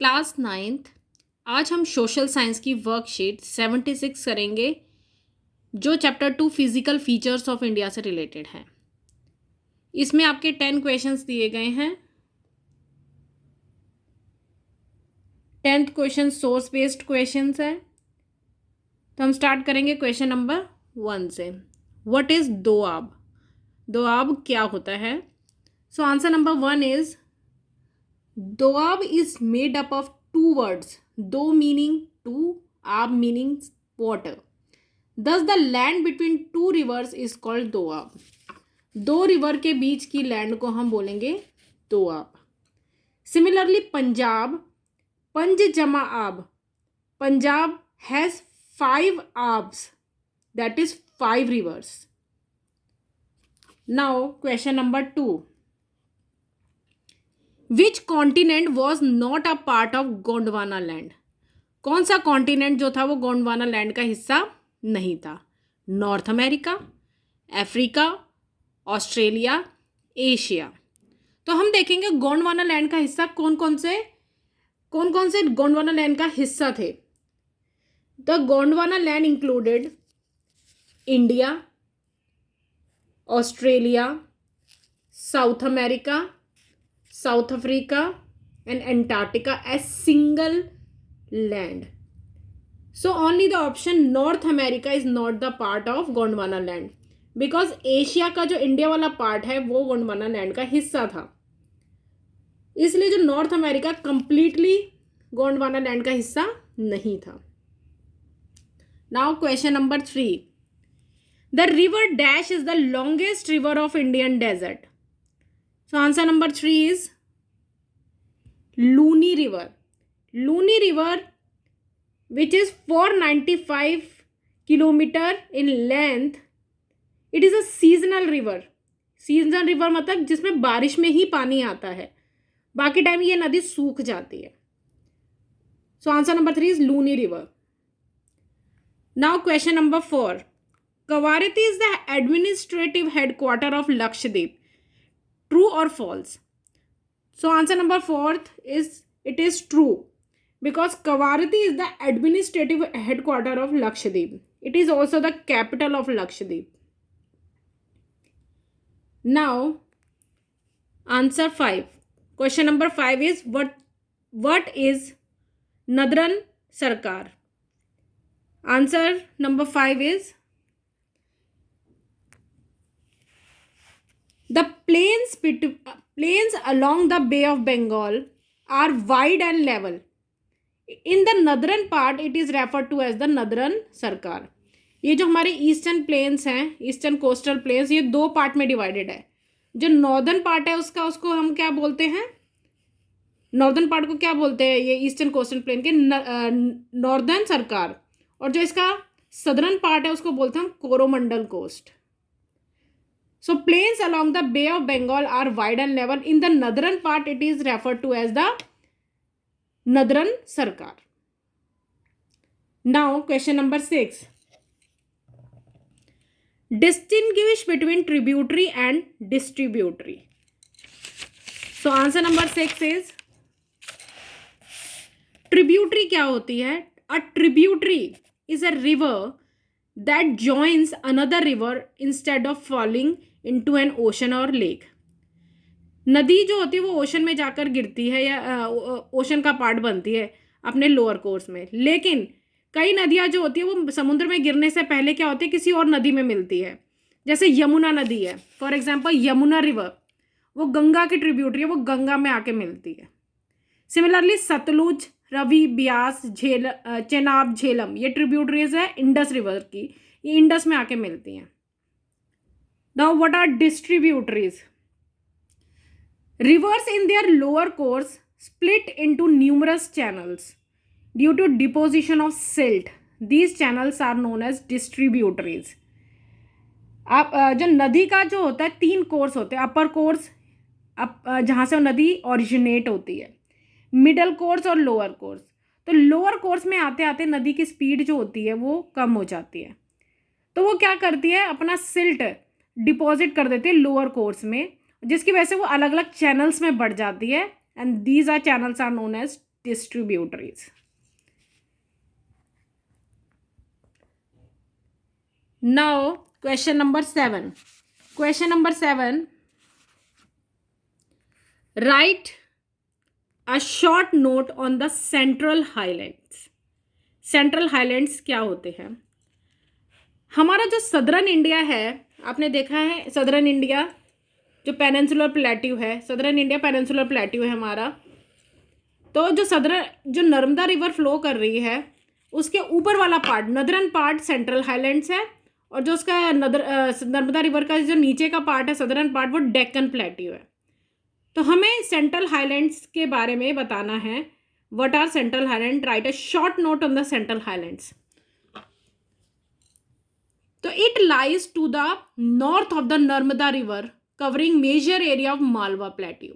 Class 9th। आज हम social science की वर्कशीट 76 करेंगे जो chapter 2 physical features of India से रिलेटेड है। इसमें आपके 10 क्वेश्चंस दिए गए हैं। 10th question source based questions है। तो हम स्टार्ट करेंगे क्वेश्चन नंबर 1 से। What is Doab? दोआब क्या होता है? सो answer number 1 is doab is made up of two words, do meaning two, ab meaning water. Thus the land between two rivers is called doab. दो river के बीच की land को हम बोलेंगे दोआब. Similarly, पंजाब, पंज जमा आब. Punjab has 5 abs, that is 5 rivers. Now question number 2. Which continent was not a part of Gondwana land? कौन सा कॉन्टिनेंट जो था वो गोंडवाना लैंड का हिस्सा नहीं था? North America, Africa, Australia, Asia. तो हम देखेंगे गोंडवाना लैंड का हिस्सा कौन कौन से गोंडवाना लैंड का हिस्सा थे. The Gondwana land included India, Australia, south America, South Africa and Antarctica as single land. So only the option North America is not the part of Gondwana land because Asia का जो इंडिया वाला part है वो Gondwana land का हिस्सा था. इसलिए जो North America completely Gondwana land का हिस्सा नहीं था. Now question number 3. The river dash is the longest river of Indian desert. So answer number 3 is Luni River. Luni River, which is 495 kilometer in length, it is a seasonal river. Seasonal river मतलब जिसमें बारिश में ही पानी आता है, बाकी time ये नदी सूख जाती है. So answer number 3 is Luni River. Now question number 4. Kavarati is the administrative headquarter of Lakshadweep. True or false? So answer number 4 is it is true because Kavarati is the administrative headquarter of Lakshadweep. It is also the capital of Lakshadweep. Now answer 5. Question number 5 is what is Nadran Sarkar? Answer number 5 is the plains along the Bay of Bengal are wide and level. In the northern part, it is referred to as the Nadran Sarkar. ये जो हमारे eastern planes हैं, eastern coastal planes, ये दो part में divided है. जो northern part है उसको हम क्या बोलते हैं? नॉर्दर्न पार्ट को क्या बोलते हैं? ये ईस्टर्न कोस्टल प्लेन के नॉर्दर्न सरकार. और जो इसका सदर्न पार्ट है उसको बोलते हैं हम Coromandel coast. So plains along the Bay of Bengal are wide and level. In the northern part, it is referred to as the Nadran Sarkar. Now, question number 6. Distinguish between tributary and distributary. So answer number 6 is tributary क्या होती है? A tributary is a river that joins another river instead of falling into an ocean or lake. नदी जो होती है वो ocean में जाकर गिरती है या ओशन का पार्ट बनती है अपने लोअर कोर्स में. लेकिन कई नदियाँ जो होती है वो समुद्र में गिरने से पहले क्या होती है किसी और नदी में मिलती है. जैसे यमुना नदी है, फॉर एग्जांपल यमुना रिवर, वो गंगा की ट्रिब्यूटरी है, वो गंगा में आके मिलती है. सिमिलरली सतलुज, रवि, ब्यास, चेनाब, झेलम, ये ट्रिब्यूटरीज है इंडस रिवर की, ये इंडस में आके मिलती हैं. Now what are distributaries? Rivers in their lower course split into numerous channels due to deposition of silt. These channels are known as distributaries. आप जो नदी का जो होता है 3 कोर्स होते हैं. अपर कोर्स जहाँ से नदी ओरिजिनेट होती है, मिडल कोर्स और लोअर कोर्स. तो लोअर कोर्स में आते आते नदी की स्पीड जो होती है वो कम हो जाती है. तो वो क्या करती है, अपना सिल्ट डिपॉजिट कर देती है लोअर कोर्स में, जिसकी वजह से वो अलग अलग चैनल्स में बढ़ जाती है. And these are channels are known as distributaries. Now, question number 7. Question number 7. Write a short note on the Central Highlands. Central highlands क्या होते हैं? हमारा जो सदर्न इंडिया है, आपने देखा है सदर्न इंडिया जो पेनिनसुलर प्लेट्यू है, सदर्न इंडिया पेनिनसुलर प्लेट्यू है हमारा। तो जो नर्मदा रिवर फ्लो कर रही है उसके ऊपर वाला पार्ट, नदरन पार्ट सेंट्रल हाईलैंड्स है, और जो उसका नर्मदा रिवर का जो नीचे का पार्ट है सदर्न पार्ट, वो डेक्कन प्लेट्यू है। तो हमें सेंट्रल हाईलैंड्स के बारे में बताना है। What are central highland? Write a short note on the central highlands. तो it lies to the north of the Narmada river covering major area of Malwa plateau.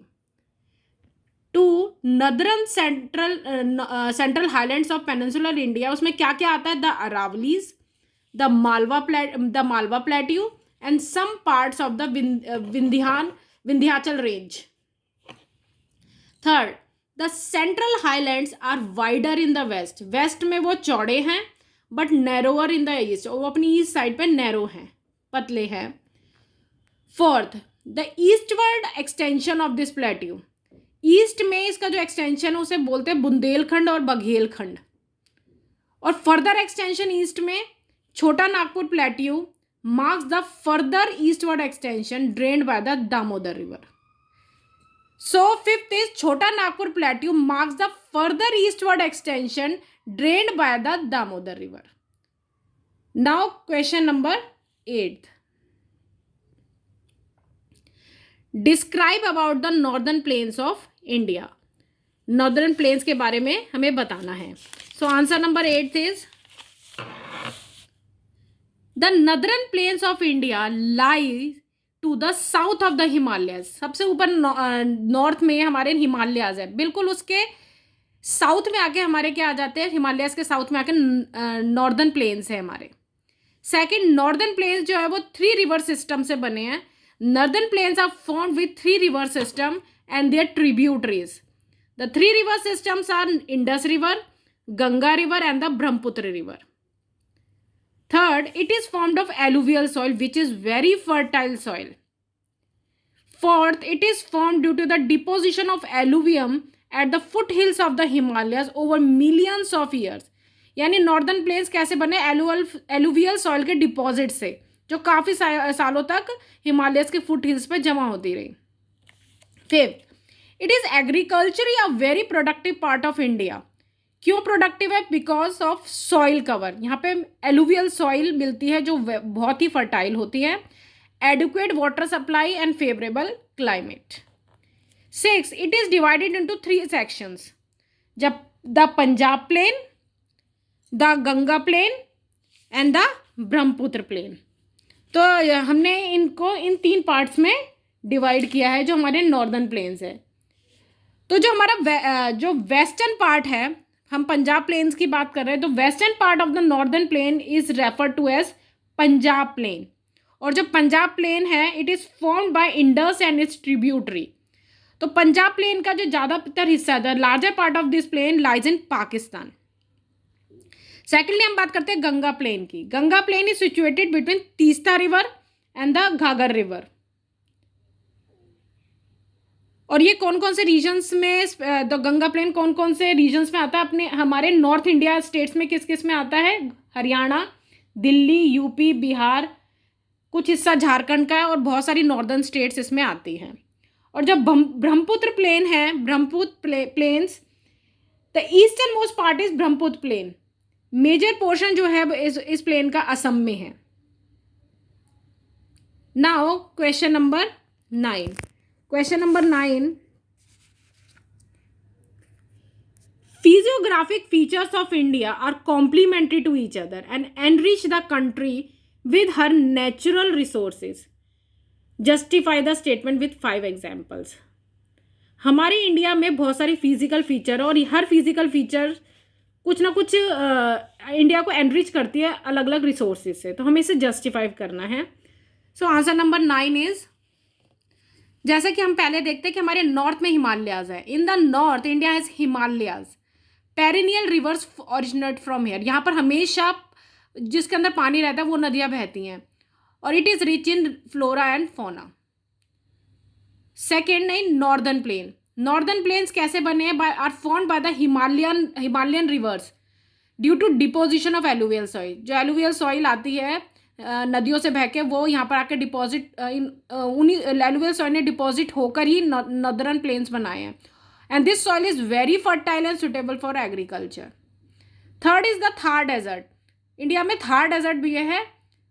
To northern central highlands of peninsular India, उसमें क्या क्या आता है? The Aravallis, the Malwa plateau and some parts of the Vindhyachal range. Third, the central highlands are wider in the west. West में वो चौड़े हैं but narrower in the east, वो अपनी ईस्ट साइड पे नैरो हैं, पतले हैं। Fourth, the eastward extension of this plateau. East में इसका जो एक्सटेंशन है उसे बोलते हैं बुंदेलखंड और बघेलखंड। और फर्दर एक्सटेंशन ईस्ट में छोटा Nagpur plateau marks the further eastward extension drained by the Damodar river. So fifth is Chota Nagpur Plateau marks the further eastward extension drained by the Damodar River. Now question number 8. Describe about the northern plains of India. Northern plains के बारे में हमें बताना है. So answer number 8 is the northern plains of India lie to the south of the Himalayas. सबसे ऊपर north में हमारे हिमालयाज है, बिल्कुल उसके साउथ में आके हमारे क्या आ जाते हैं? हिमालयज के साउथ में आके नॉर्दर्न प्लेन्स है हमारे। सेकंड, नॉर्दर्न प्लेन्स जो है वो 3 रिवर सिस्टम से बने हैं। Northern plains are formed with 3 river system and their tributaries. The 3 river systems are Indus river, Ganga river and the Brahmaputra river. Third, it is formed of alluvial soil which is very fertile soil. Fourth, it is formed due to the deposition of alluvium at the foothills of the Himalayas over millions of years. यानी northern plains कैसे बने? Alluvial soil के deposit से, जो काफ़ी सालों तक Himalayas के फुट हिल्स पर जमा होती रही। Fifth, it is agriculturally a very productive part of India. क्यों प्रोडक्टिव है? Because of soil cover. यहाँ पे एलुवियल सॉइल मिलती है जो बहुत ही फर्टाइल होती है। Adequate water supply and favourable climate. 6, it is divided into 3 sections. जब the Punjab plain, the Ganga plain and the Brahmaputra plain. तो हमने इनको इन 3 पार्ट्स में डिवाइड किया है जो हमारे नॉर्दर्न प्लेन्स है। तो जो हमारा जो वेस्टर्न पार्ट है, हम पंजाब प्लेन्स की बात कर रहे हैं, तो western part of the northern plain is refer to as Punjab plain. और जो पंजाब प्लेन है it is formed by Indus and its tributary. तो पंजाब प्लेन का जो ज़्यादातर हिस्सा है, the larger part of this plain lies in Pakistan. Secondly हम बात करते हैं गंगा प्लेन की। Ganga plain is situated between Teesta river and the Ghaghara river. और ये कौन कौन से रीजन्स में, द गंगा प्लेन कौन कौन से रीजन्स में आता है? अपने हमारे नॉर्थ इंडिया स्टेट्स में किस किस में आता है? हरियाणा, दिल्ली, यूपी, बिहार, कुछ हिस्सा झारखंड का है, और बहुत सारी नॉर्दर्न स्टेट्स इसमें आती हैं। और जब ब्रह्मपुत्र प्लेन है, Brahmaputra plains, the eastern most part is Brahmaputra plain. Major portion जो है इस प्लेन का असम में है। Now question number 9. Question number 9. Physiographic features of India are complementary to each other and enrich the country with her natural resources. Justify the statement with 5 examples. हमारी India में बहुत सारी फिजिकल फीचर और हर physical feature कुछ ना कुछ India को enrich करती है अलग अलग रिसोर्सेज से, तो हमें इसे जस्टिफाई करना है। सो आंसर नंबर 9 इज जैसे कि हम पहले देखते हैं कि हमारे नॉर्थ में हिमालयाज है, in the north India has Himalayas, perennial rivers originate from here, यहाँ पर हमेशा जिसके अंदर पानी रहता है वो नदियाँ बहती हैं, और it is rich in flora and fauna. Second है नॉर्दर्न प्लेन, नॉर्दर्न प्लेन्स कैसे बने हैं, by are formed by the Himalayan rivers due to deposition of alluvial soil, जो एलुवियल सॉइल आती है नदियों से बह के, वो यहाँ पर आके डिपॉजिट उन्हीं एलुवियल सॉइल ने डिपॉजिट होकर ही नॉर्दर्न प्लेन्स बनाए हैं, and this soil is very fertile and suitable for agriculture. Third is the Thar desert, India में थार डेजर्ट भी है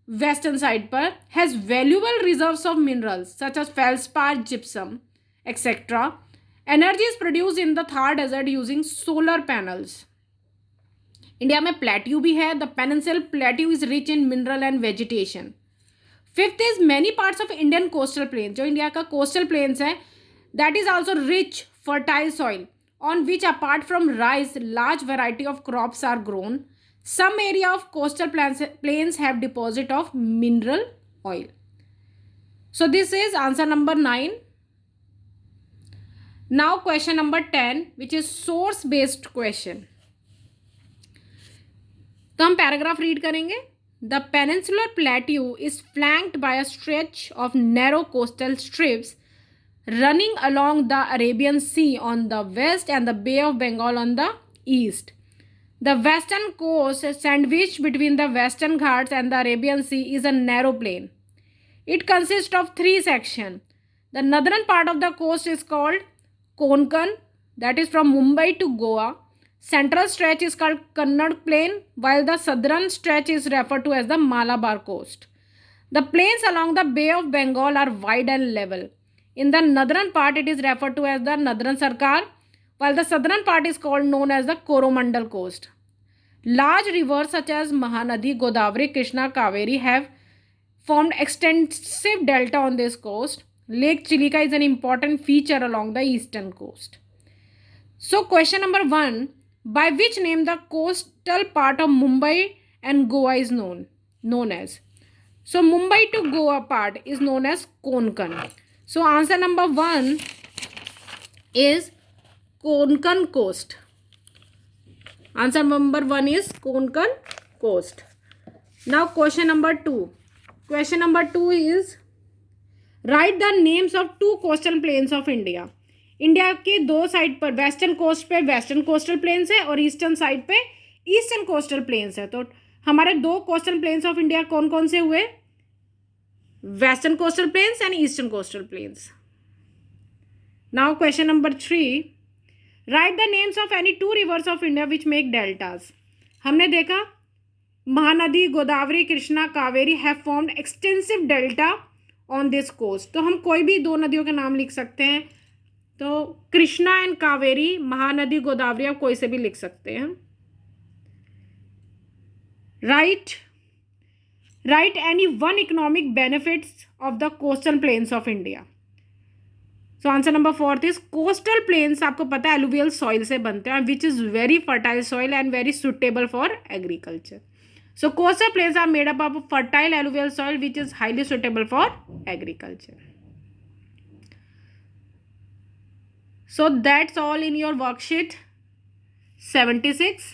वेस्टर्न साइड पर, has valuable reserves of minerals such as feldspar, gypsum etcetera. Energy is produce in the Thar desert using solar panels. India में plateau भी है, the peninsular plateau is rich in mineral and vegetation. Fifth is many parts of Indian coastal plane, जो India का coastal plains है that is also rich fertile soil on which apart from rice large variety of crops are grown. Some area of coastal plains have deposit of mineral oil. So this is answer number 9. Now question number 10, which is source based question. तो हम paragraph read करेंगे। The peninsular plateau is flanked by a stretch of narrow coastal strips running along the Arabian Sea on the west and the Bay of Bengal on the east. The western coast, sandwiched between the Western Ghats and the Arabian Sea, is a narrow plain. It consists of 3 sections. The northern part of the coast is called Konkan, that is from Mumbai to Goa. Central stretch is called Kannad Plain, while the southern stretch is referred to as the Malabar coast. The plains along the Bay of Bengal are wide and level. In the northern part, it is referred to as the Northern Sarkar, while the southern part is known as the Coromandel coast. Large rivers such as Mahanadi, Godavari, Krishna, Kaveri have formed extensive delta on this coast. Lake Chilika is an important feature along the eastern coast. So question number 1, by which name the coastal part of Mumbai and Goa is known as? So Mumbai to Goa part is known as Konkan. So answer number 1 is Konkan coast. Answer number 1 is Konkan coast. Now question number 2. Question number 2 is write the names of 2 coastal plains of India. India के 2 side पर, western coast पे western coastal plains है और eastern side पे eastern coastal plains है। तो हमारे 2 coastal plains of India कौन कौन से हुए? Western coastal plains and eastern coastal plains. Now question number 3, write the names of any 2 rivers of India which make deltas. हमने देखा Mahanadi, Godavari, Krishna, Kaveri have formed extensive delta on this coast. तो हम कोई भी 2 नदियों के नाम लिख सकते हैं, तो कृष्णा एंड कावेरी, महानदी, गोदावरी, आप कोई से भी लिख सकते हैं। Write any 1 economic benefits of the coastal plains of India. So answer number 4 is coastal plains, आपको पता है एलुवियल सॉइल से बनते हैं, which is very fertile soil and very suitable for agriculture. So coastal plains are made up of fertile alluvial soil which is highly suitable for agriculture. So that's all in your worksheet 76.